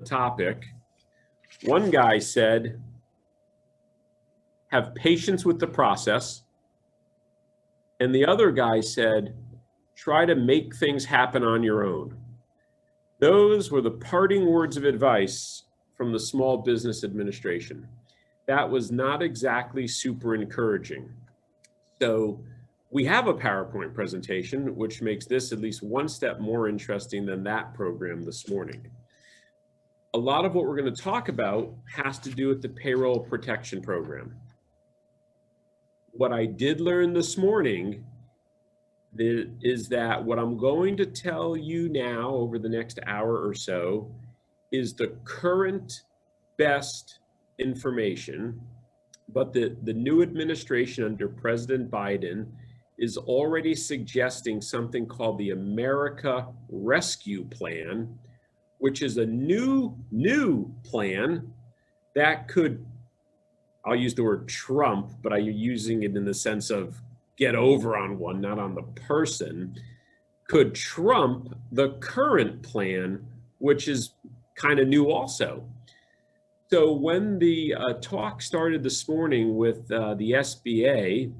topic. One guy said, have patience with the process. And the other guy said, try to make things happen on your own. Those were the parting words of advice from the Small Business Administration. That was not exactly super encouraging. So we have a PowerPoint presentation, which makes this at least one step more interesting than that program this morning. A lot of what we're going to talk about has to do with the Payroll Protection Program. What I did learn this morning is that what I'm going to tell you now over the next hour or so is the current best information, but the new administration under President Biden is already suggesting something called the America Rescue Plan, which is a new plan that could, I'll use the word trump, but I'm using it in the sense of get over on one, not on the person, could trump the current plan, which is kind of new also. So when the talk started this morning with the SBA,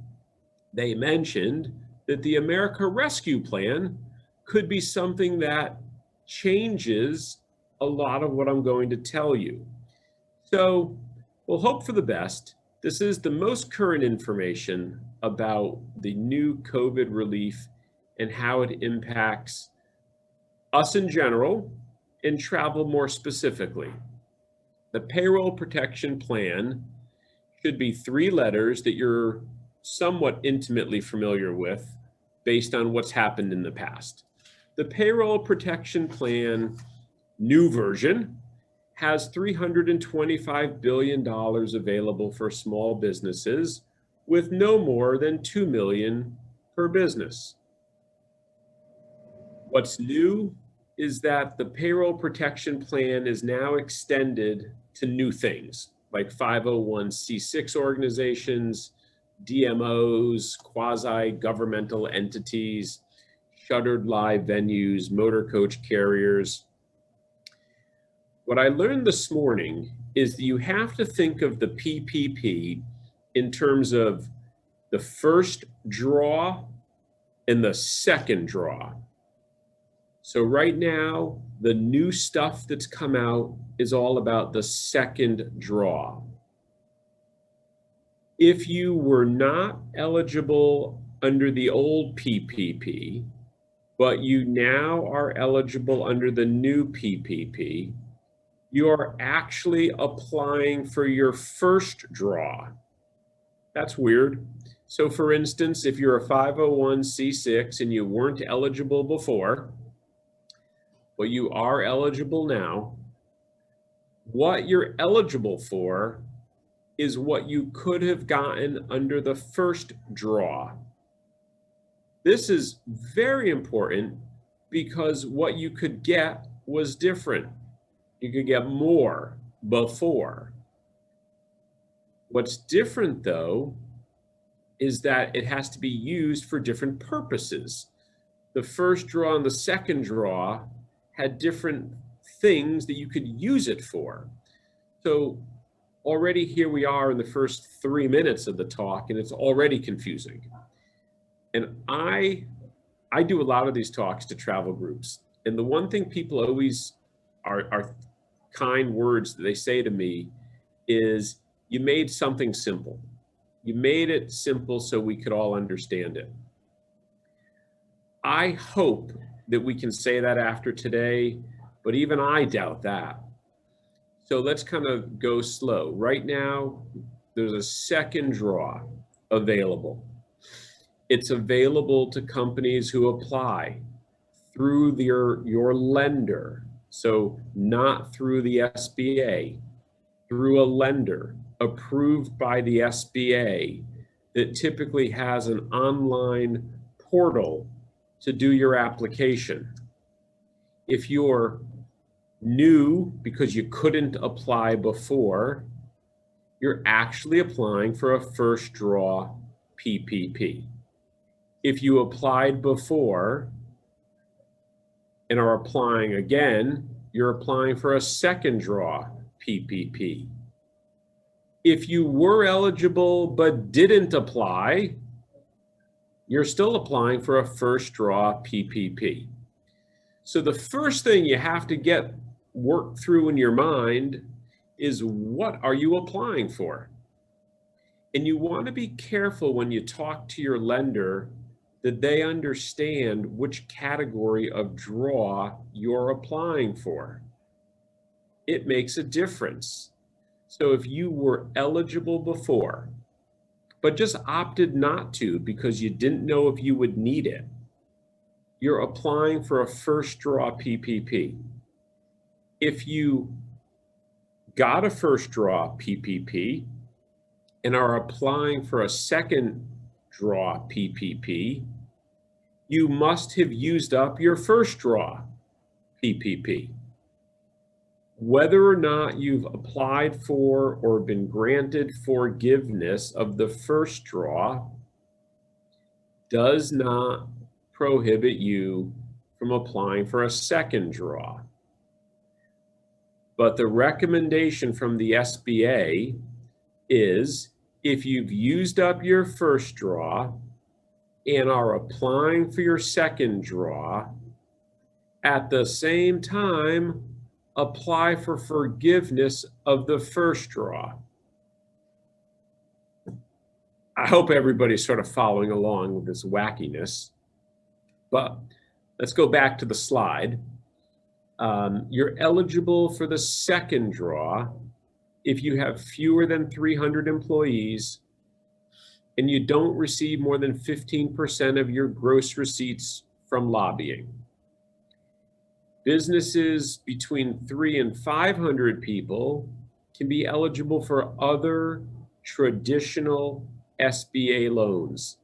they mentioned that the America Rescue Plan could be something that changes a lot of what I'm going to tell you. So we'll hope for the best. This is the most current information about the new COVID relief and how it impacts us in general and travel more specifically. The Payroll Protection Plan should be 3 letters that you're somewhat intimately familiar with based on what's happened in the past. The Payroll Protection Plan new version has $325 billion available for small businesses with no more than $2 million per business. What's new is that the Payroll Protection Plan is now extended to new things like 501c6 organizations, DMOs, quasi-governmental entities, shuttered live venues, motor coach carriers. What I learned this morning is that you have to think of the PPP in terms of the first draw and the second draw. So right now, the new stuff that's come out is all about the second draw. If you were not eligible under the old PPP, but you now are eligible under the new PPP, you are actually applying for your first draw. That's weird. So for instance, if you're a 501c6 and you weren't eligible before, but you are eligible now, what you're eligible for is what you could have gotten under the first draw. This is very important because what you could get was different. You could get more before. What's different though is that it has to be used for different purposes. The first draw and the second draw had different things that you could use it for. So already here we are in the first 3 minutes of the talk, and it's already confusing. And I do a lot of these talks to travel groups. And the one thing people always are kind words that they say to me is, you made something simple. You made it simple so we could all understand it. I hope that we can say that after today, but even I doubt that. So let's kind of go slow. Right now, there's a second draw available. It's available to companies who apply through your lender. So not through the SBA, through a lender approved by the SBA that typically has an online portal to do your application. If you're new because you couldn't apply before, you're actually applying for a first draw PPP. If you applied before and are applying again, you're applying for a second draw PPP. If you were eligible but didn't apply, you're still applying for a first draw PPP. So the first thing you have to get worked through in your mind is, what are you applying for? And you want to be careful when you talk to your lender that they understand which category of draw you're applying for. It makes a difference. So if you were eligible before, but just opted not to because you didn't know if you would need it, you're applying for a first draw PPP. If you got a first draw PPP and are applying for a second draw PPP, you must have used up your first draw PPP. Whether or not you've applied for or been granted forgiveness of the first draw does not prohibit you from applying for a second draw. But the recommendation from the SBA is, if you've used up your first draw and are applying for your second draw, at the same time, apply for forgiveness of the first draw. I hope everybody's sort of following along with this wackiness, but let's go back to the slide. You're eligible for the second draw if you have fewer than 300 employees and you don't receive more than 15% of your gross receipts from lobbying. Businesses between 300 and 500 people can be eligible for other traditional SBA loans.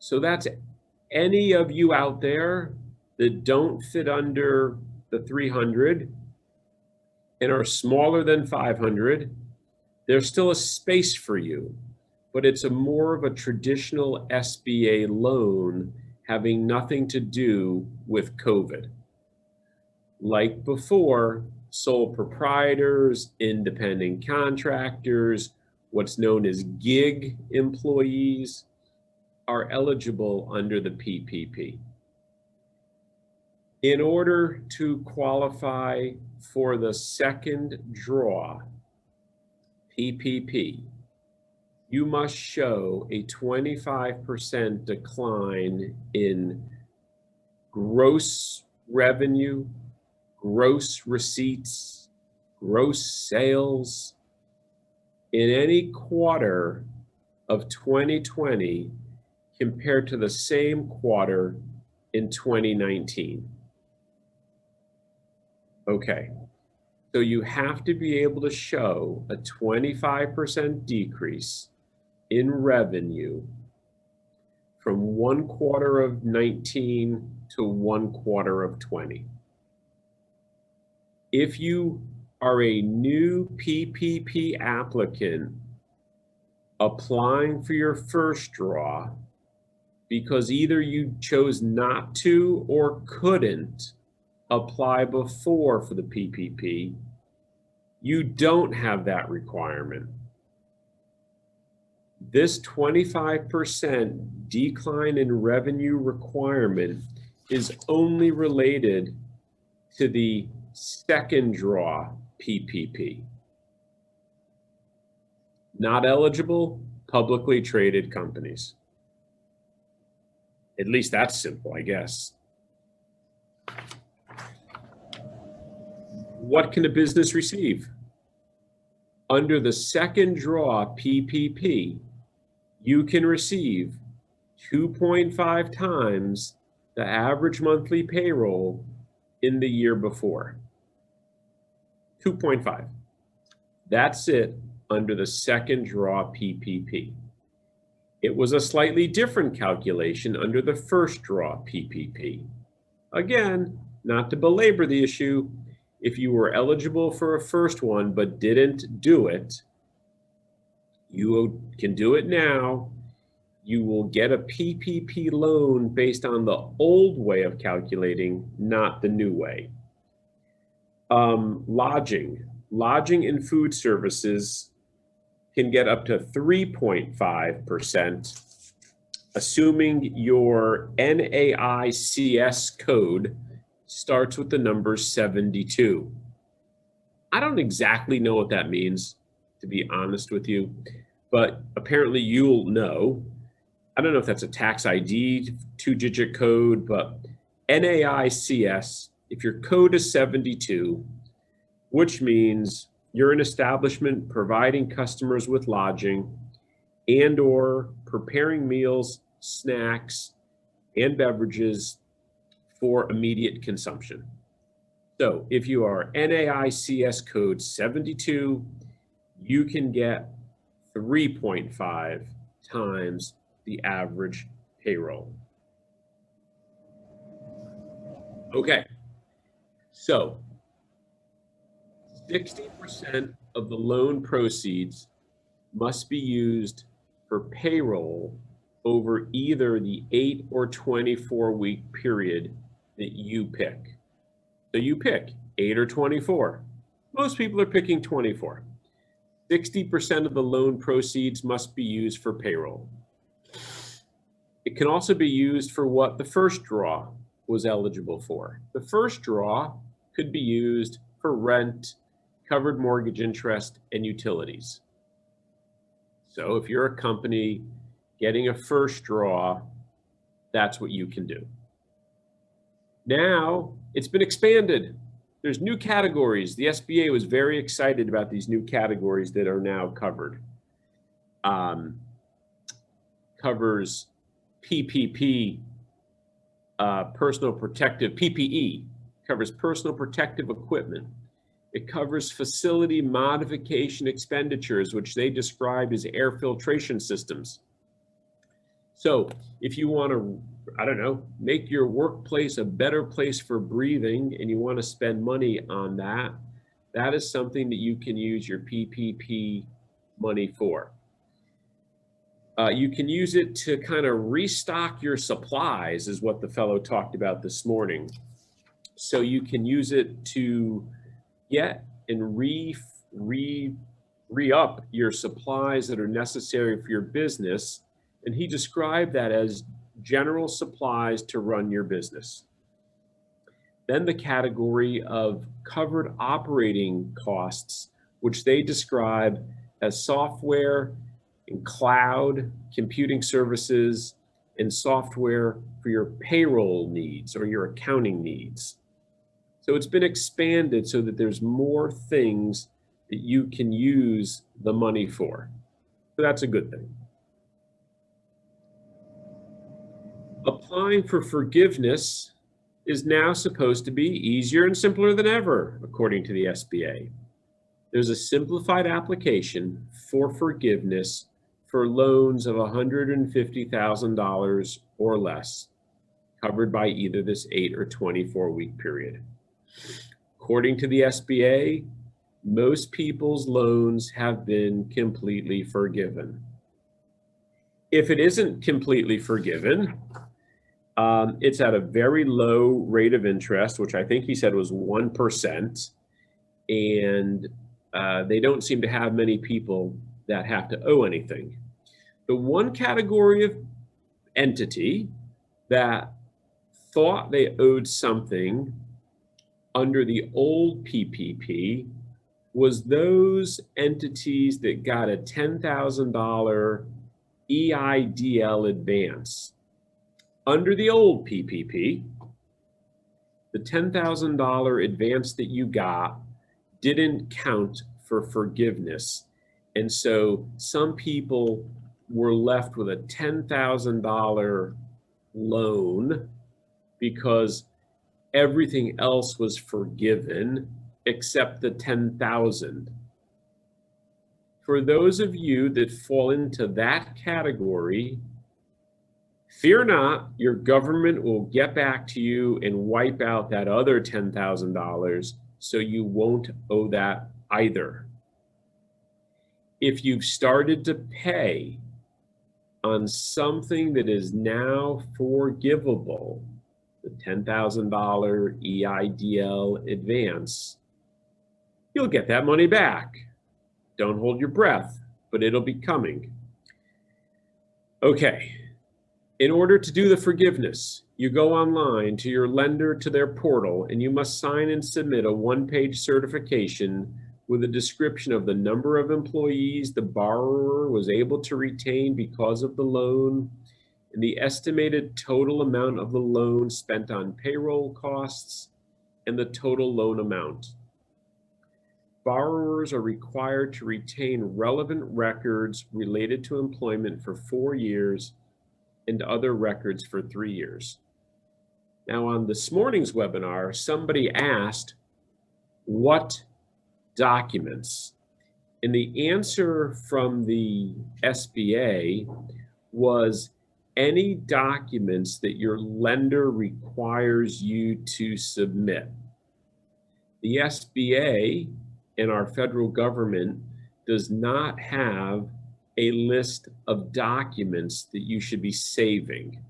So that's any of you out there that don't fit under the 300 and are smaller than 500, there's still a space for you, but it's more of a traditional SBA loan having nothing to do with COVID. Like before, sole proprietors, independent contractors, what's known as gig employees are eligible under the PPP. In order to qualify for the second draw PPP, you must show a 25% decline in gross revenue, gross receipts, gross sales in any quarter of 2020 compared to the same quarter in 2019. Okay, so you have to be able to show a 25% decrease in revenue from one quarter of 19 to one quarter of 20. If you are a new PPP applicant applying for your first draw because either you chose not to or couldn't apply before for the PPP, you don't have that requirement. This 25% decline in revenue requirement is only related to the second draw PPP. Not eligible, publicly traded companies. At least that's simple, I guess. What can a business receive? Under the second draw PPP, you can receive 2.5 times the average monthly payroll in the year before. 2.5. That's it under the second draw PPP. It was a slightly different calculation under the first draw PPP. Again, not to belabor the issue, if you were eligible for a first one but didn't do it, you can do it now. You will get a PPP loan based on the old way of calculating, not the new way. Lodging and food services can get up to 3.5%, assuming your NAICS code starts with the number 72. I don't exactly know what that means, to be honest with you, but apparently you'll know. I don't know if that's a tax ID, two-digit code, but NAICS, if your code is 72, which means you're an establishment providing customers with lodging and or preparing meals, snacks, and beverages for immediate consumption. So if you are NAICS code 72, you can get 3.5 times the average payroll. Okay, so 60% of the loan proceeds must be used for payroll over either the 8 or 24-week period that you pick. So you pick 8 or 24. Most people are picking 24. 60% of the loan proceeds must be used for payroll. It can also be used for what the first draw was eligible for. The first draw could be used for rent, covered mortgage interest, and utilities. So if you're a company getting a first draw, that's what you can do. Now it's been expanded. There's new categories. The SBA was very excited about these new categories that are now covered. Covers PPP, personal protective, PPE, covers personal protective equipment. It covers facility modification expenditures, which they described as air filtration systems. So if you want to, I don't know, make your workplace a better place for breathing and you want to spend money on that, that is something that you can use your PPP money for. You can use it to kind of restock your supplies, is what the fellow talked about this morning. So you can use it to get and re-up your supplies that are necessary for your business. And he described that as general supplies to run your business. Then the category of covered operating costs, which they describe as software and cloud computing services and software for your payroll needs or your accounting needs. So it's been expanded so that there's more things that you can use the money for. So that's a good thing. Applying for forgiveness is now supposed to be easier and simpler than ever, according to the SBA. There's a simplified application for forgiveness for loans of $150,000 or less, covered by either this 8 or 24-week period. According to the SBA, most people's loans have been completely forgiven. If it isn't completely forgiven, it's at a very low rate of interest, which I think he said was 1%, and they don't seem to have many people that have to owe anything. The one category of entity that thought they owed something under the old PPP was those entities that got a $10,000 EIDL advance. Under the old PPP, the $10,000 advance that you got didn't count for forgiveness. And so some people were left with a $10,000 loan because everything else was forgiven except the $10,000. For those of you that fall into that category, fear not, your government will get back to you and wipe out that other $10,000 so you won't owe that either. If you've started to pay on something that is now forgivable, the $10,000 EIDL advance, you'll get that money back. Don't hold your breath, but it'll be coming. Okay, in order to do the forgiveness, you go online to your lender, to their portal, and you must sign and submit a one-page certification with a description of the number of employees the borrower was able to retain because of the loan, and the estimated total amount of the loan spent on payroll costs, and the total loan amount. Borrowers are required to retain relevant records related to employment for 4 years and other records for 3 years. Now, on this morning's webinar, somebody asked, what documents? And the answer from the SBA was any documents that your lender requires you to submit. The SBA and our federal government does not have a list of documents that you should be saving.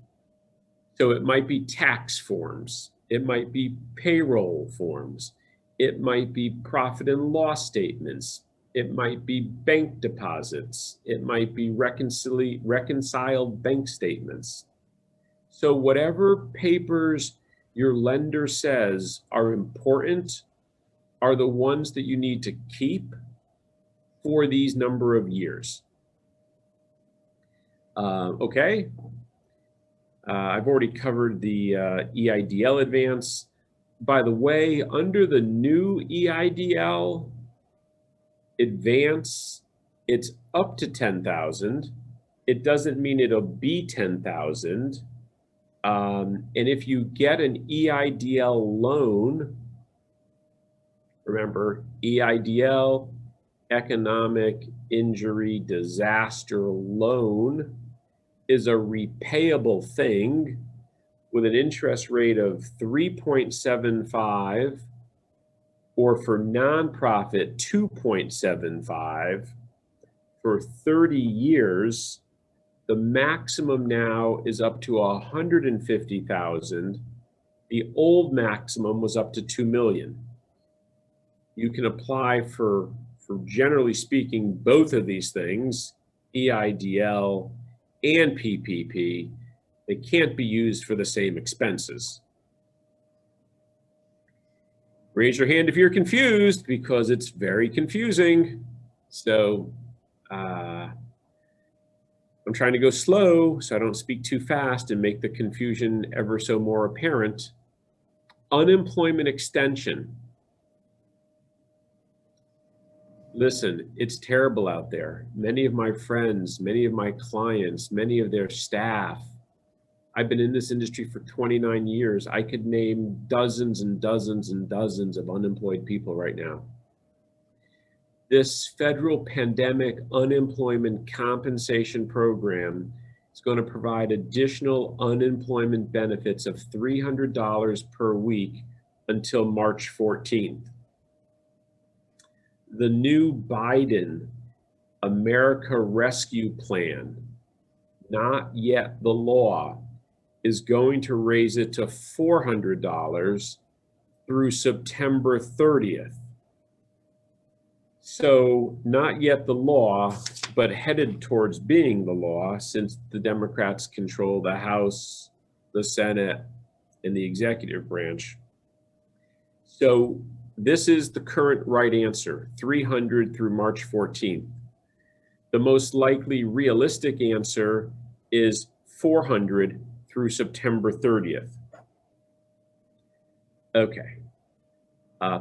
So it might be tax forms, it might be payroll forms, it might be profit and loss statements, it might be bank deposits, it might be reconciled bank statements. So whatever papers your lender says are important are the ones that you need to keep for these number of years. Okay. I've already covered the EIDL advance. By the way, under the new EIDL advance, it's up to 10,000. It doesn't mean it'll be 10,000. And if you get an EIDL loan, remember, EIDL, Economic Injury Disaster Loan, is a repayable thing with an interest rate of 3.75, or for nonprofit 2.75 for 30 years. The maximum now is up to 150,000. The old maximum was up to 2 million. You can apply for generally speaking, both of these things, EIDL and PPP. They can't be used for the same expenses. Raise your hand if you're confused, because it's very confusing. So I'm trying to go slow so I don't speak too fast and make the confusion ever so more apparent. Unemployment extension. Listen, it's terrible out there. Many of my friends, many of my clients, many of their staff, I've been in this industry for 29 years. I could name dozens and dozens and dozens of unemployed people right now. This federal pandemic unemployment compensation program is going to provide additional unemployment benefits of $300 per week until March 14th. The new Biden America Rescue Plan, not yet the law, is going to raise it to $400 through September 30th. So not yet the law, but headed towards being the law, since the Democrats control the House, the Senate, and the executive branch. So this is the current right answer, 300 through March 14th. The most likely realistic answer is 400 through September 30th. Okay.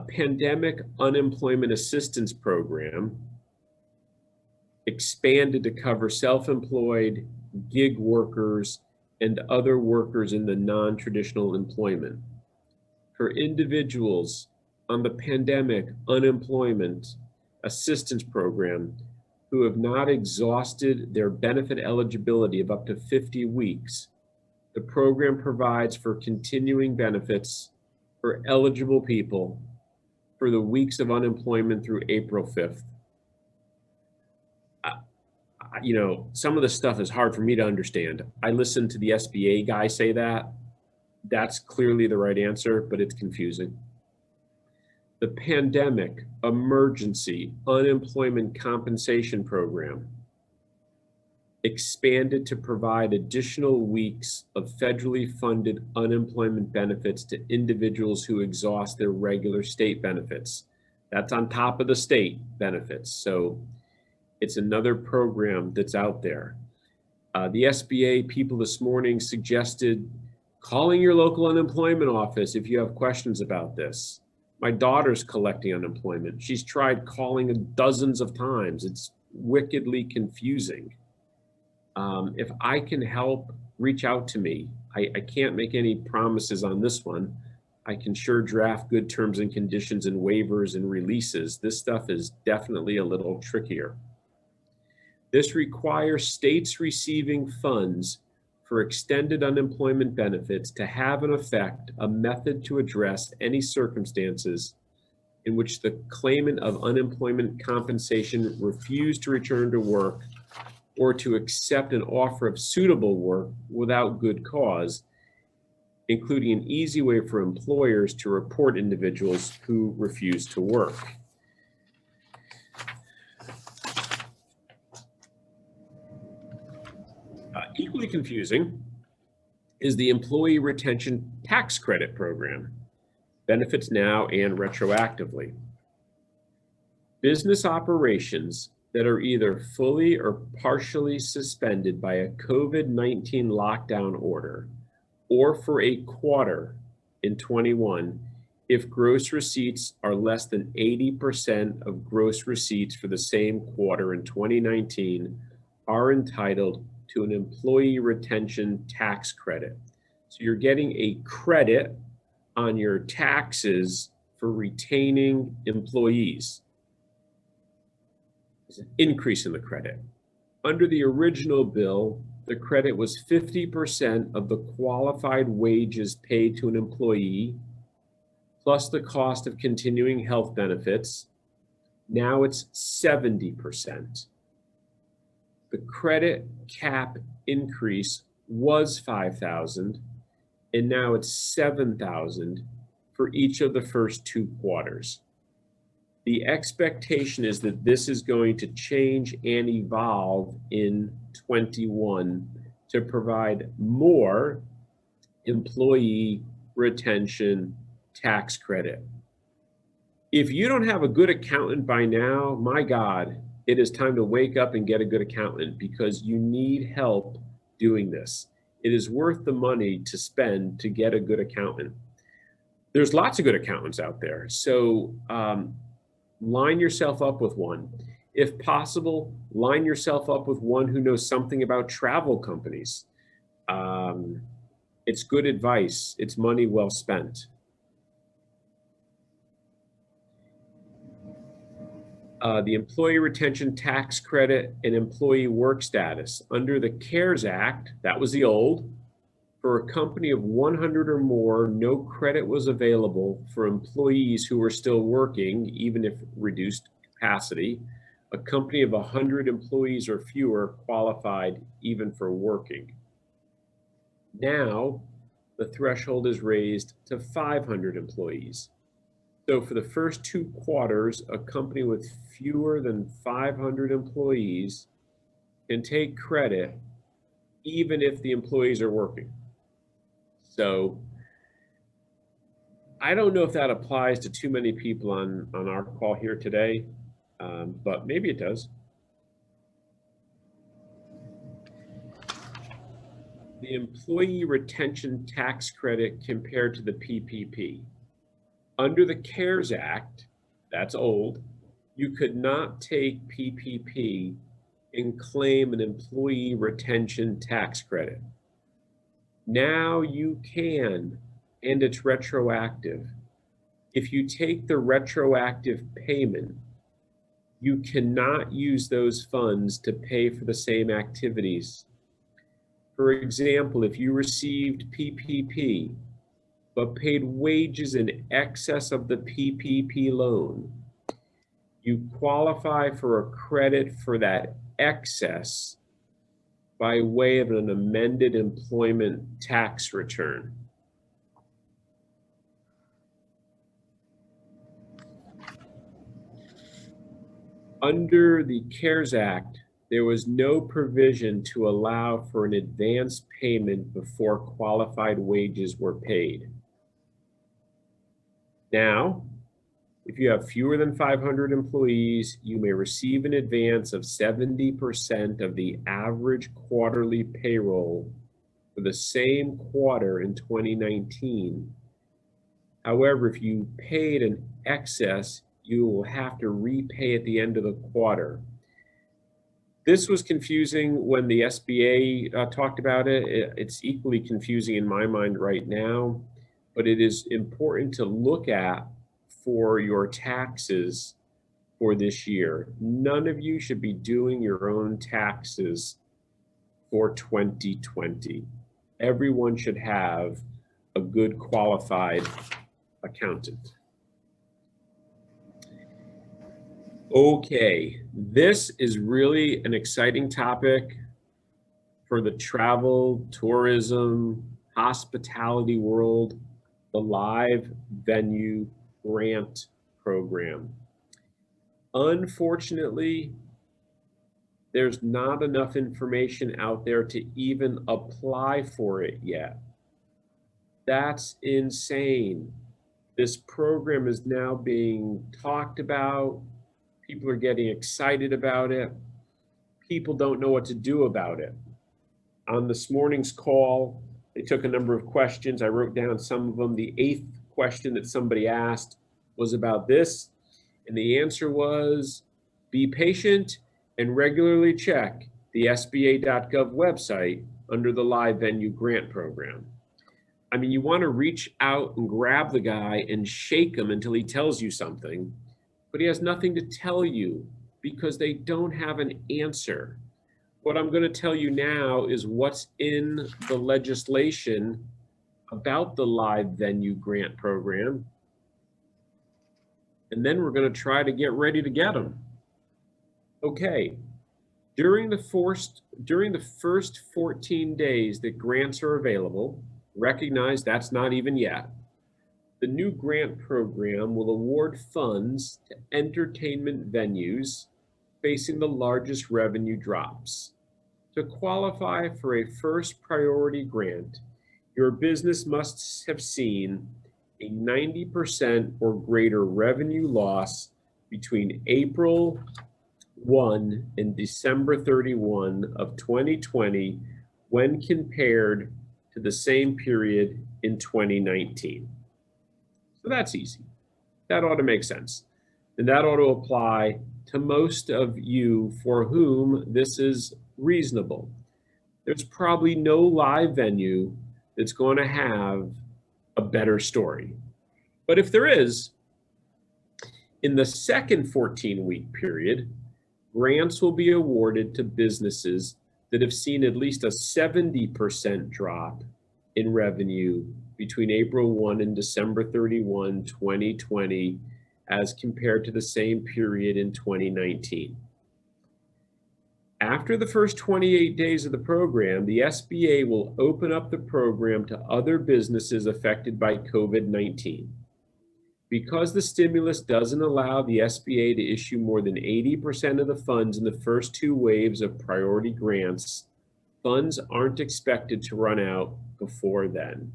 Pandemic Unemployment Assistance Program expanded to cover self-employed, gig workers, and other workers in the non-traditional employment. For individuals on the Pandemic Unemployment Assistance Program who have not exhausted their benefit eligibility of up to 50 weeks, the program provides for continuing benefits for eligible people for the weeks of unemployment through April 5th. You know, some of this stuff is hard for me to understand. I listened to the SBA guy say that. That's clearly the right answer, but it's confusing. the Pandemic Emergency Unemployment Compensation Program expanded to provide additional weeks of federally funded unemployment benefits to individuals who exhaust their regular state benefits. That's on top of the state benefits. So it's another program that's out there. The SBA people this morning suggested calling your local unemployment office if you have questions about this. My daughter's collecting unemployment. She's tried calling dozens of times. It's wickedly confusing. If I can help, reach out to me. I can't make any promises on this one. I can sure draft good terms and conditions and waivers and releases. This stuff is definitely a little trickier. This requires states receiving funds for extended unemployment benefits to have in effect a method to address any circumstances in which the claimant of unemployment compensation refused to return to work or to accept an offer of suitable work without good cause, including an easy way for employers to report individuals who refuse to work. Equally confusing is the Employee Retention Tax Credit Program, benefits now and retroactively. Business operations that are either fully or partially suspended by a COVID-19 lockdown order, or for a quarter in 21, if gross receipts are less than 80% of gross receipts for the same quarter in 2019, are entitled to an employee retention tax credit. So you're getting a credit on your taxes for retaining employees. It's an increase in the credit. Under the original bill, the credit was 50% of the qualified wages paid to an employee, plus the cost of continuing health benefits. Now it's 70%. The credit cap increase was $5,000, and now it's $7,000 for each of the first 2 quarters. The expectation is that this is going to change and evolve in 21 to provide more employee retention tax credit. If you don't have a good accountant by now, my God, it is time to wake up and get a good accountant, because you need help doing this. It is worth the money to spend to get a good accountant. There's lots of good accountants out there. So line yourself up with one. If possible, line yourself up with one who knows something about travel companies. It's good advice. It's money well spent. The Employee Retention Tax Credit and Employee Work Status. Under the CARES Act, that was the old, for a company of 100 or more, no credit was available for employees who were still working, even if reduced capacity. A company of 100 employees or fewer qualified even for working. Now, the threshold is raised to 500 employees. So for the first 2 quarters, a company with fewer than 500 employees can take credit even if the employees are working. So I don't know if that applies to too many people on our call here today, but maybe it does. The Employee Retention Tax Credit compared to the PPP. Under the CARES Act, that's old, you could not take PPP and claim an employee retention tax credit. Now you can, and it's retroactive. If you take the retroactive payment, you cannot use those funds to pay for the same activities. For example, if you received PPP, but paid wages in excess of the PPP loan, you qualify for a credit for that excess by way of an amended employment tax return. Under the CARES Act, there was no provision to allow for an advance payment before qualified wages were paid. Now, if you have fewer than 500 employees, you may receive an advance of 70% of the average quarterly payroll for the same quarter in 2019. However, if you paid an excess, you will have to repay at the end of the quarter. This was confusing when the SBA talked about it. It's equally confusing in my mind right now, but it is important to look at for your taxes for this year. None of you should be doing your own taxes for 2020. Everyone should have a good qualified accountant. Okay, this is really an exciting topic for the travel, tourism, hospitality world, the live venue grant program. Unfortunately, there's not enough information out there to even apply for it yet. That's insane. This program is now being talked about. People are getting excited about it. People don't know what to do about it. On this morning's call, they took a number of questions. I wrote down some of them. The 8th question that somebody asked was about this, and the answer was, be patient and regularly check the SBA.gov website under the live venue grant program. I mean, you want to reach out and grab the guy and shake him until he tells you something, but he has nothing to tell you because they don't have an answer. What I'm going to tell you now is what's in the legislation about the live venue grant program, and then we're going to try to get ready to get them. Okay, during the first 14 days that grants are available, recognize that's not even yet, the new grant program will award funds to entertainment venues facing the largest revenue drops. To qualify for a first priority grant, your business must have seen a 90% or greater revenue loss between April 1 and December 31 of 2020 when compared to the same period in 2019. So that's easy. That ought to make sense. And that ought to apply to most of you for whom this is reasonable. There's probably no live venue that's going to have a better story. But if there is, in the second 14-week period, grants will be awarded to businesses that have seen at least a 70% drop in revenue between April 1 and December 31, 2020, as compared to the same period in 2019. After the first 28 days of the program, the SBA will open up the program to other businesses affected by COVID-19. Because the stimulus doesn't allow the SBA to issue more than 80% of the funds in the first 2 waves of priority grants, funds aren't expected to run out before then.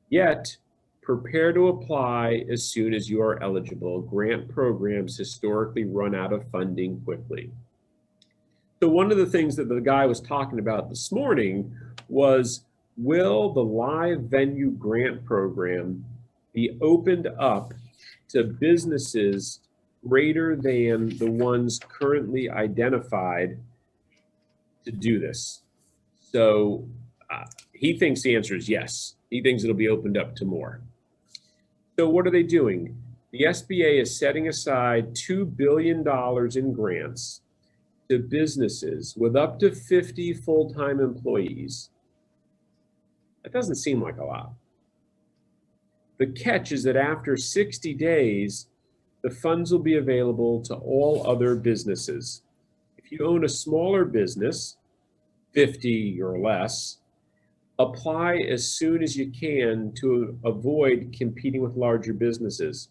Yet, prepare to apply as soon as you are eligible. Grant programs historically run out of funding quickly. So one of the things that the guy was talking about this morning was, will the live venue grant program be opened up to businesses greater than the ones currently identified to do this? So he thinks the answer is yes. He thinks it'll be opened up to more. So what are they doing? The SBA is setting aside $2 billion in grants to businesses with up to 50 full-time employees. That doesn't seem like a lot. The catch is that after 60 days, the funds will be available to all other businesses. If you own a smaller business, 50 or less, apply as soon as you can to avoid competing with larger businesses.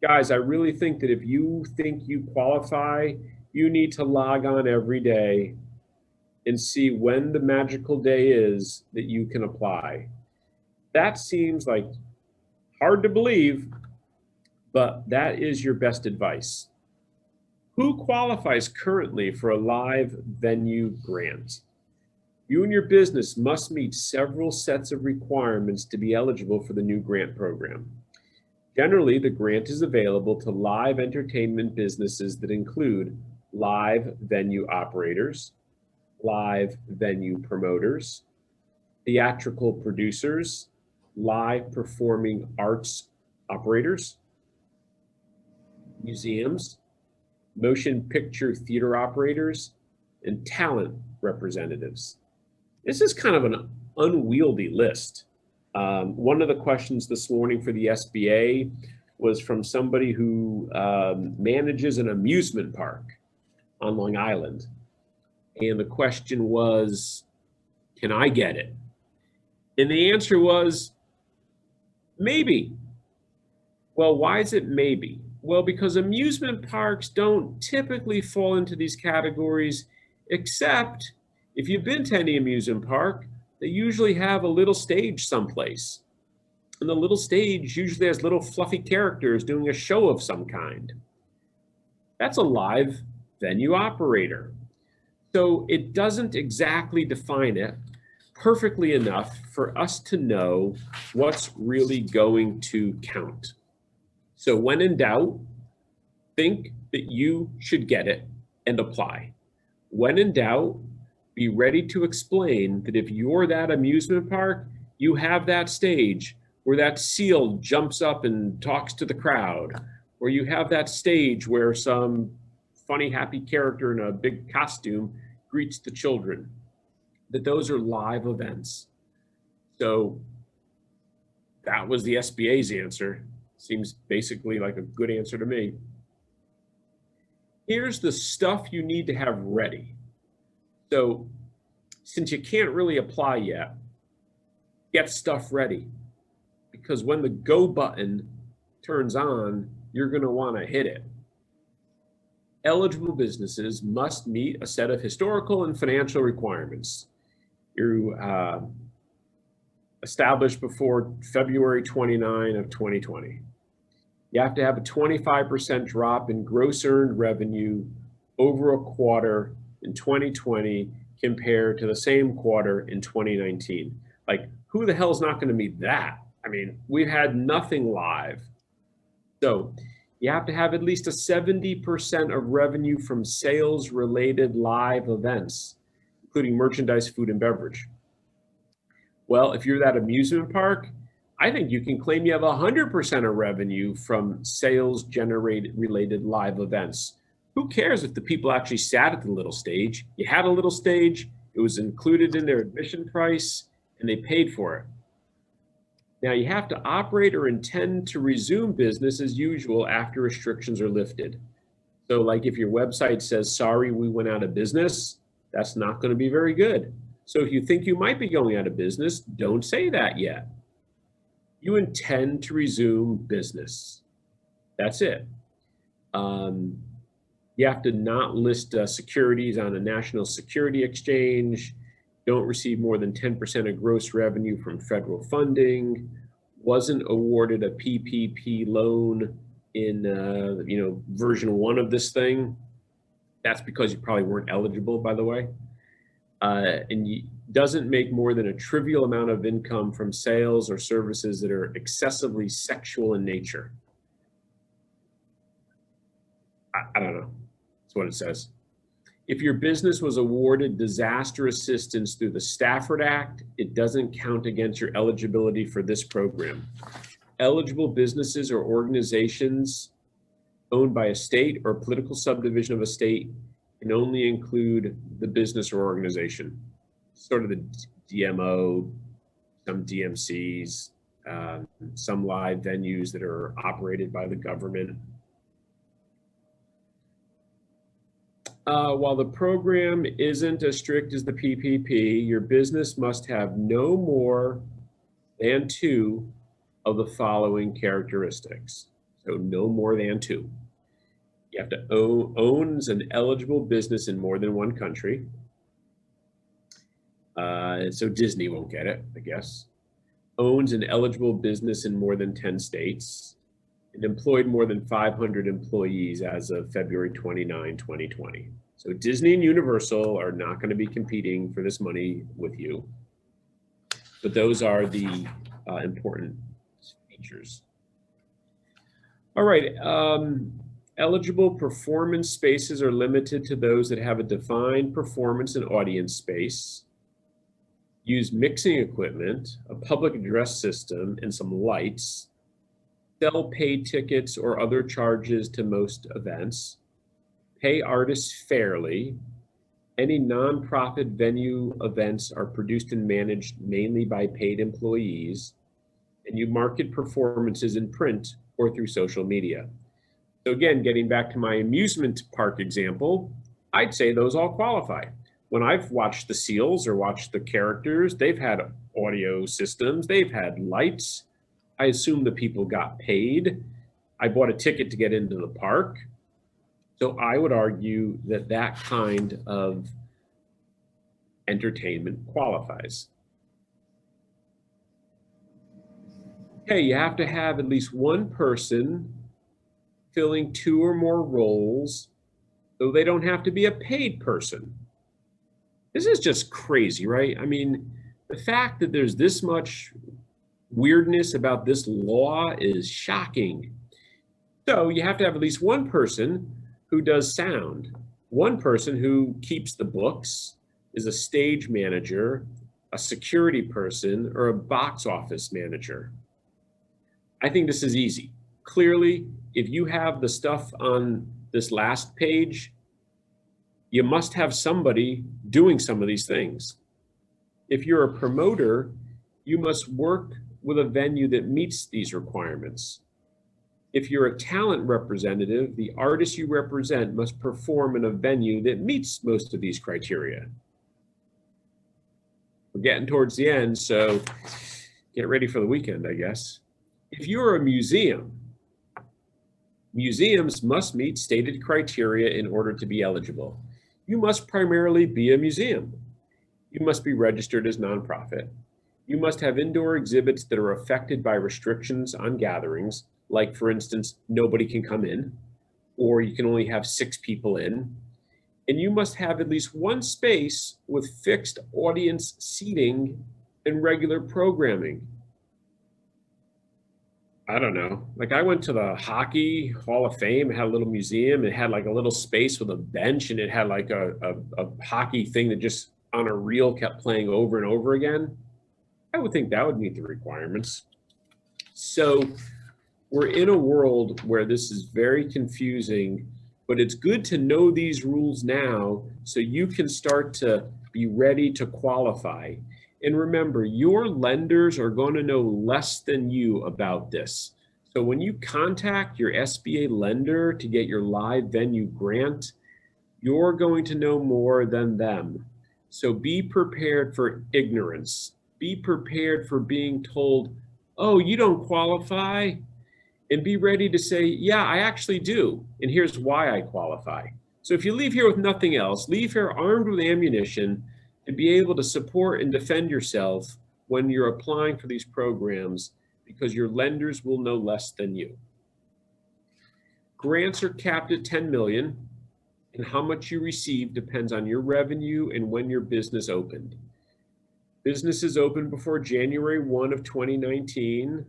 Guys, I really think that if you think you qualify, you need to log on every day and see when the magical day is that you can apply. That seems like hard to believe, but that is your best advice. Who qualifies currently for a live venue grant? You and your business must meet several sets of requirements to be eligible for the new grant program. Generally, the grant is available to live entertainment businesses that include live venue operators, live venue promoters, theatrical producers, live performing arts operators, museums, motion picture theater operators, and talent representatives. This is kind of an unwieldy list. One of the questions this morning for the SBA was from somebody who manages an amusement park on Long Island. And the question was, can I get it? And the answer was, maybe. Well, why is it maybe? Well, because amusement parks don't typically fall into these categories, except if you've been to any amusement park, they usually have a little stage someplace. And the little stage usually has little fluffy characters doing a show of some kind. That's a live venue operator. So it doesn't exactly define it perfectly enough for us to know what's really going to count. So when in doubt, think that you should get it and apply. When in doubt, be ready to explain that if you're that amusement park, you have that stage where that seal jumps up and talks to the crowd, or you have that stage where some funny, happy character in a big costume greets the children, that those are live events. So that was the SBA's answer. Seems basically like a good answer to me. Here's the stuff you need to have ready. So since you can't really apply yet, get stuff ready. Because when the go button turns on, you're going to want to hit it. Eligible businesses must meet a set of historical and financial requirements. You're established before February 29 of 2020. You have to have a 25% drop in gross earned revenue over a quarter in 2020 compared to the same quarter in 2019. Like, who the hell is not going to meet that? I mean, we've had nothing live. So you have to have at least a 70% of revenue from sales related live events, including merchandise, food, and beverage. Well, if you're that amusement park, I think you can claim you have 100% of revenue from sales generated related live events. Who cares if the people actually sat at the little stage? You had a little stage, it was included in their admission price, and they paid for it. Now, you have to operate or intend to resume business as usual after restrictions are lifted. So like if your website says, sorry, we went out of business, that's not going to be very good. So if you think you might be going out of business, don't say that yet. You intend to resume business. That's it. You have to not list securities on a national security exchange. Don't receive more than 10% of gross revenue from federal funding. Wasn't awarded a PPP loan in version 1 of this thing. That's because you probably weren't eligible, by the way. And doesn't make more than a trivial amount of income from sales or services that are excessively sexual in nature. I don't know. That's what it says. If your business was awarded disaster assistance through the Stafford Act, it doesn't count against your eligibility for this program. Eligible businesses or organizations owned by a state or political subdivision of a state can only include the business or organization. Sort of the DMO, some DMCs, some live venues that are operated by the government. While the program isn't as strict as the PPP, your business must have no more than 2 of the following characteristics. So so no more than 2. You have to owns an eligible business in more than 1 country. So Disney won't get it, I guess. Owns an eligible business in more than 10 states. And employed more than 500 employees as of February 29, 2020. So Disney and Universal are not going to be competing for this money with you. But those are the important features. All right. Eligible performance spaces are limited to those that have a defined performance and audience space. Use mixing equipment, a public address system, and some lights. Sell paid tickets or other charges to most events. Pay artists fairly. Any nonprofit venue events are produced and managed mainly by paid employees. And you market performances in print or through social media. So again, getting back to my amusement park example, I'd say those all qualify. When I've watched the seals or watched the characters, they've had audio systems, they've had lights. I assume the people got paid. I bought a ticket to get into the park. So I would argue that that kind of entertainment qualifies. Okay, you have to have at least one person filling 2 or more roles, though they don't have to be a paid person. This is just crazy, right? I mean, the fact that there's this much weirdness about this law is shocking. So you have to have at least one person who does sound, one person who keeps the books, is a stage manager, a security person, or a box office manager. I think this is easy. Clearly, if you have the stuff on this last page, you must have somebody doing some of these things. If you're a promoter, you must work with a venue that meets these requirements. If you're a talent representative, the artist you represent must perform in a venue that meets most of these criteria. We're getting towards the end, so get ready for the weekend, I guess. If you're a museum, museums must meet stated criteria in order to be eligible. You must primarily be a museum. You must be registered as nonprofit. You must have indoor exhibits that are affected by restrictions on gatherings, like, for instance, nobody can come in, or you can only have 6 people in. And you must have at least one space with fixed audience seating and regular programming. I don't know. Like, I went to the Hockey Hall of Fame. It had a little museum. It had like a little space with a bench, and it had like a hockey thing that just on a reel kept playing over and over again. I would think that would meet the requirements. So we're in a world where this is very confusing, but it's good to know these rules now so you can start to be ready to qualify. And remember, your lenders are going to know less than you about this. So when you contact your SBA lender to get your live venue grant, you're going to know more than them. So be prepared for ignorance. Be prepared for being told, oh, you don't qualify. And be ready to say, yeah, I actually do. And here's why I qualify. So if you leave here with nothing else, leave here armed with ammunition to be able to support and defend yourself when you're applying for these programs, because your lenders will know less than you. Grants are capped at 10 million, and how much you receive depends on your revenue and when your business opened. Businesses opened before January 1 of 2019,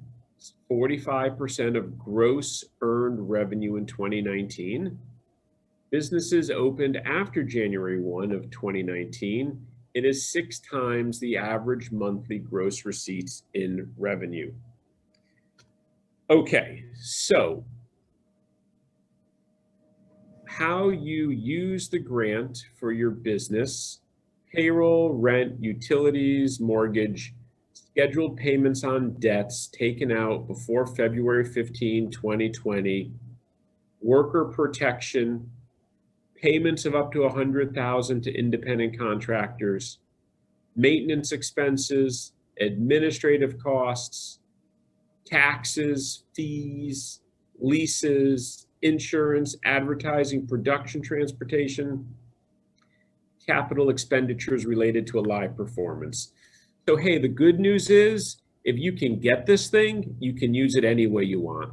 45% of gross earned revenue in 2019. Businesses opened after January 1 of 2019, it is 6 times the average monthly gross receipts in revenue. Okay, so how you use the grant for your business: payroll, rent, utilities, mortgage, scheduled payments on debts taken out before February 15, 2020, worker protection, payments of up to $100,000 to independent contractors, maintenance expenses, administrative costs, taxes, fees, leases, insurance, advertising, production, transportation, capital expenditures related to a live performance. So, hey, the good news is if you can get this thing, you can use it any way you want,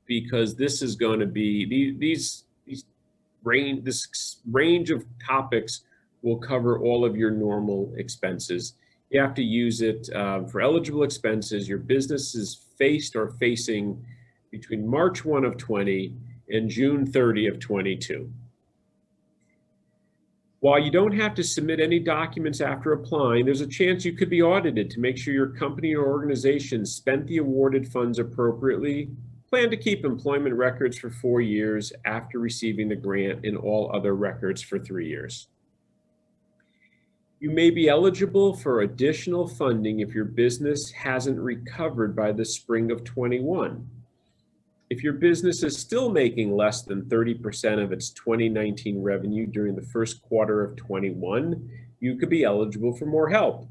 because this is going to be this range of topics will cover all of your normal expenses. You have to use it for eligible expenses your business is faced or facing between March 1 of 20 and June 30 of 22. While you don't have to submit any documents after applying, there's a chance you could be audited to make sure your company or organization spent the awarded funds appropriately. Plan to keep employment records for 4 years after receiving the grant and all other records for 3 years. You may be eligible for additional funding if your business hasn't recovered by the spring of 21. If your business is still making less than 30% of its 2019 revenue during the first quarter of 21, you could be eligible for more help.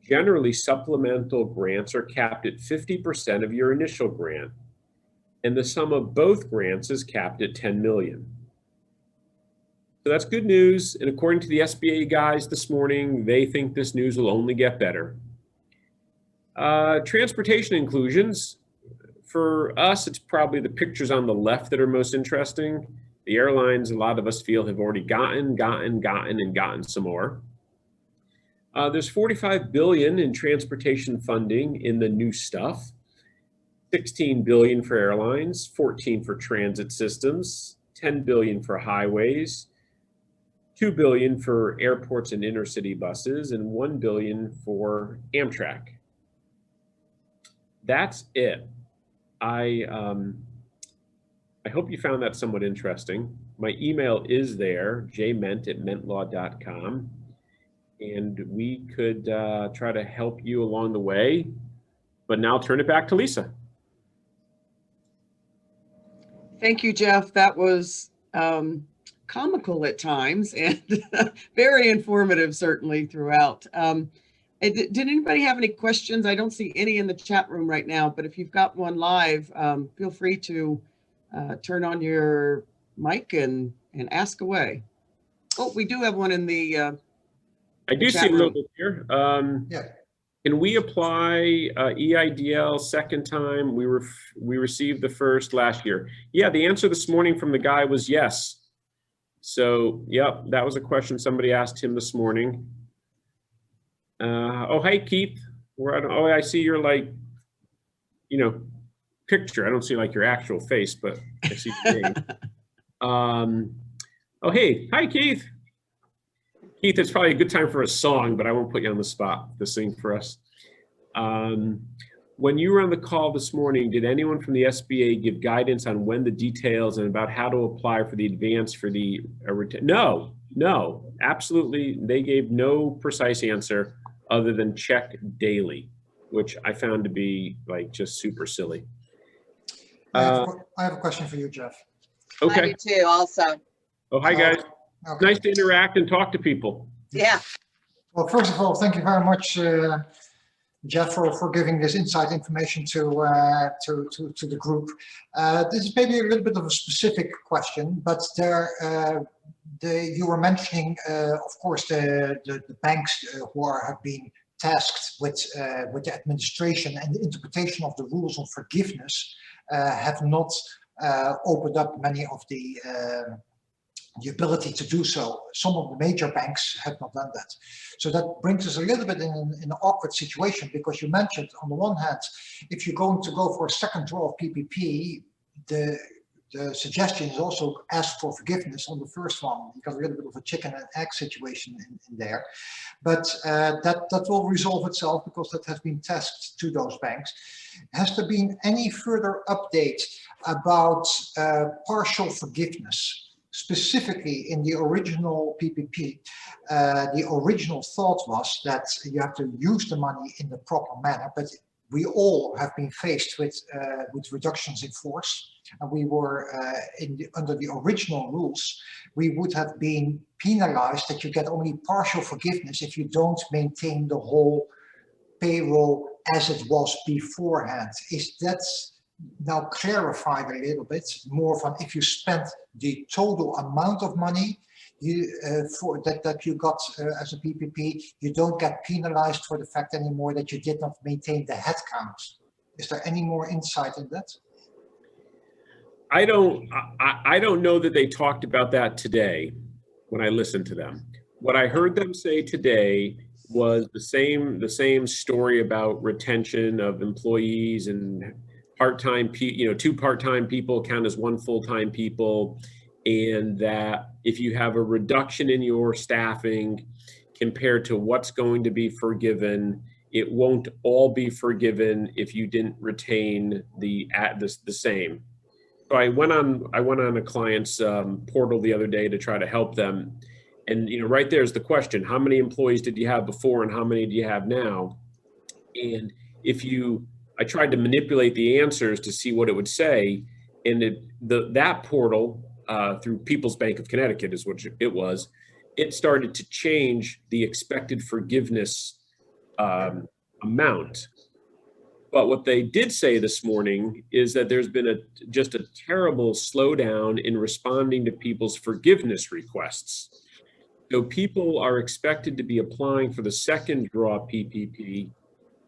Generally, supplemental grants are capped at 50% of your initial grant, and the sum of both grants is capped at $10 million. So that's good news, and according to the SBA guys this morning, they think this news will only get better. Transportation inclusions. For us, it's probably the pictures on the left that are most interesting. The airlines, a lot of us feel, have already gotten some more. There's $45 billion in transportation funding in the new stuff. $16 billion for airlines, $14 for transit systems, $10 billion for highways, $2 billion for airports and intercity buses, and $1 billion for Amtrak. That's it. I hope you found that somewhat interesting. My email is there, jment@mentlaw.com, and we could try to help you along the way. But now I'll turn it back to Lisa. Thank you, Jeff. That was comical at times and very informative, certainly, throughout. Did anybody have any questions? I don't see any in the chat room right now, but if you've got one live, feel free to turn on your mic and ask away. Oh, we do have one in the I do see a little bit here. Yeah. Can we apply EIDL second time? We received the first last year. Yeah, the answer this morning from the guy was yes. So, yep, that was a question somebody asked him this morning. Oh, hey, Keith. Oh, I see your, like, picture. I don't see, like, your actual face, but I see your name. Oh, hey. Hi, Keith. Keith, it's probably a good time for a song, but I won't put you on the spot to sing for us. When you were on the call this morning, did anyone from the SBA give guidance on when the details and about how to apply for the advance for the No, absolutely. They gave no precise answer other than check daily, which I found to be like just super silly. I have a question for you, Jeff. Okay. I do too, also. Oh, hi guys. Okay. Nice to interact and talk to people. Yeah. Well, first of all, thank you very much, Jeff, for giving this inside information to the group. This is maybe a little bit of a specific question, but you were mentioning, of course, the banks who have been tasked with the administration and the interpretation of the rules of forgiveness have not opened up many of the ability to do so. Some of the major banks have not done that. So that brings us a little bit in an awkward situation, because you mentioned, on the one hand, if you're going to go for a second draw of PPP, the suggestion is also ask for forgiveness on the first one. You got a little bit of a chicken and egg situation in there. But that will resolve itself, because that has been tasked to those banks. Has there been any further update about partial forgiveness? Specifically in the original PPP, the original thought was that you have to use the money in the proper manner, but we all have been faced with reductions in force, and we were under the original rules, we would have been penalized that you get only partial forgiveness if you don't maintain the whole payroll as it was beforehand. Is that now clarified a little bit more from if you spent the total amount of money for that you got as a PPP, you don't get penalized for the fact anymore that you did not maintain the headcount. Is there any more insight in that? I don't know that they talked about that today when I listened to them. What I heard them say today was the same story about retention of employees and part-time, two part-time people count as one full-time people, and that if you have a reduction in your staffing compared to what's going to be forgiven, it won't all be forgiven if you didn't retain the same. So I went on a client's portal the other day to try to help them. And right there's the question: how many employees did you have before, and how many do you have now? And I tried to manipulate the answers to see what it would say, and that portal through People's Bank of Connecticut is what it was. It started to change the expected forgiveness amount. But what they did say this morning is that there's been just a terrible slowdown in responding to people's forgiveness requests. So people are expected to be applying for the second draw PPP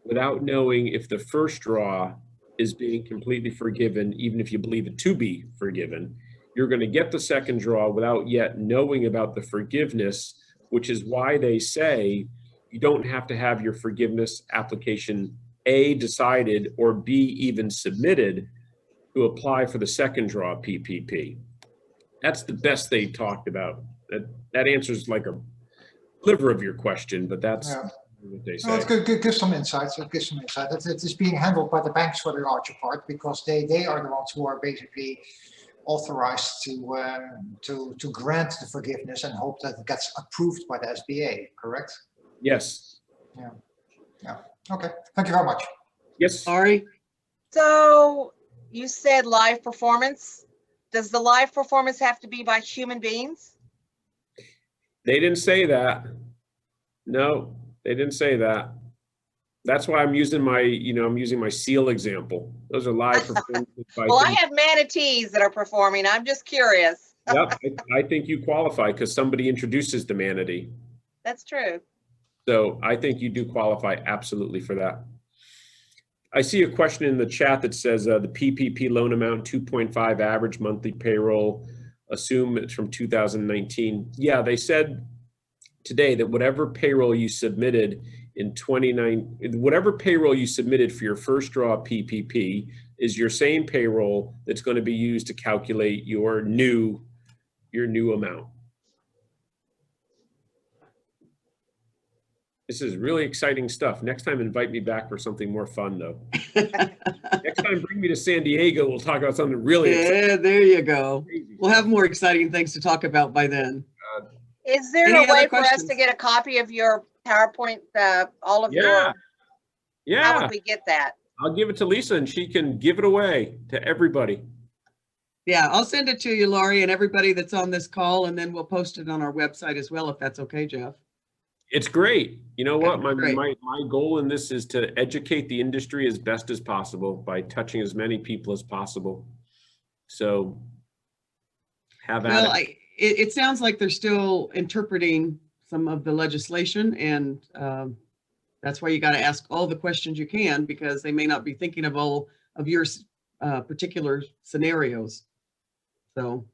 without knowing if the first draw is being completely forgiven, even if you believe it to be forgiven. You're going to get the second draw without yet knowing about the forgiveness, which is why they say you don't have to have your forgiveness application A, decided, or B, even submitted to apply for the second draw PPP. That's the best they talked about. That answers like a sliver of your question, but that's what they say. No, it's good. Give some insights. It gives some insight. It is being handled by the banks for the larger part, because they are the ones who are basically authorized to grant the forgiveness and hope that it gets approved by the SBA. Correct? Yes. Yeah. Okay. Thank you very much. Yes. Sorry. So you said live performance. Does the live performance have to be by human beings? They didn't say that. No, they didn't say that. That's why I'm using my seal example. Those are live performances by Well, I have manatees that are performing. I'm just curious. Yep, I think you qualify because somebody introduces the manatee. That's true. So I think you do qualify absolutely for that. I see a question in the chat that says the PPP loan amount 2.5 average monthly payroll, assume it's from 2019. Yeah, they said today that whatever payroll you submitted whatever payroll you submitted for your first draw PPP is your same payroll that's going to be used to calculate your new amount. This is really exciting stuff. Next time, invite me back for something more fun, though. Next time, bring me to San Diego. We'll talk about something really exciting. Yeah, there you go. We'll have more exciting things to talk about by then. Is there Any a way other for us questions? to get a copy of your PowerPoint, all of your, how Yeah, would we get that? I'll give it to Lisa and she can give it away to everybody. Yeah, I'll send it to you, Laurie, and everybody that's on this call, and then we'll post it on our website as well, if that's okay, Jeff. It's great. You know what? Great. My goal in this is to educate the industry as best as possible by touching as many people as possible. So have at Well, it. it sounds like they're still interpreting some of the legislation, and that's why you got to ask all the questions you can, because they may not be thinking of all of your particular scenarios. So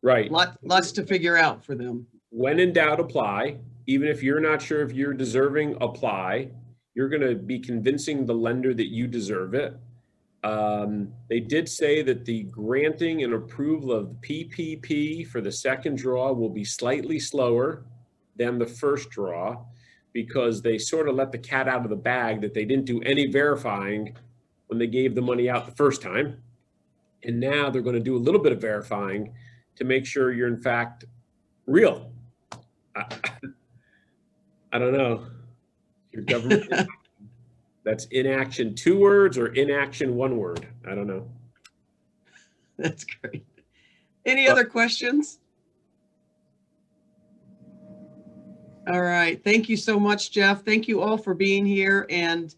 Right. Lots to figure out for them. When in doubt, apply. Even if you're not sure if you're deserving, apply. You're going to be convincing the lender that you deserve it. They did say that the granting and approval of the PPP for the second draw will be slightly slower than the first draw, because they sort of let the cat out of the bag that they didn't do any verifying when they gave the money out the first time. And now they're going to do a little bit of verifying to make sure you're in fact real. I don't know. Your government, that's inaction 2 words or inaction 1 word. I don't know. That's great. Any other questions? All right. Thank you so much, Jeff. Thank you all for being here. And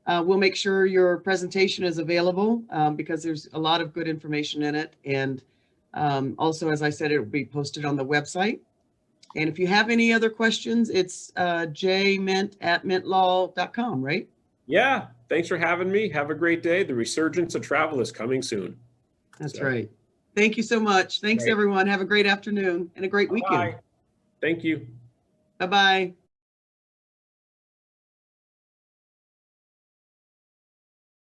We'll make sure your presentation is available because there's a lot of good information in it. And also, as I said, it will be posted on the website. And if you have any other questions, it's jment@mentlaw.com, right? Yeah, thanks for having me. Have a great day. The resurgence of travel is coming soon. That's So, right. Thank you so much. Thanks, Right. everyone. Have a great afternoon and a great weekend. Bye. Thank you. Bye-bye.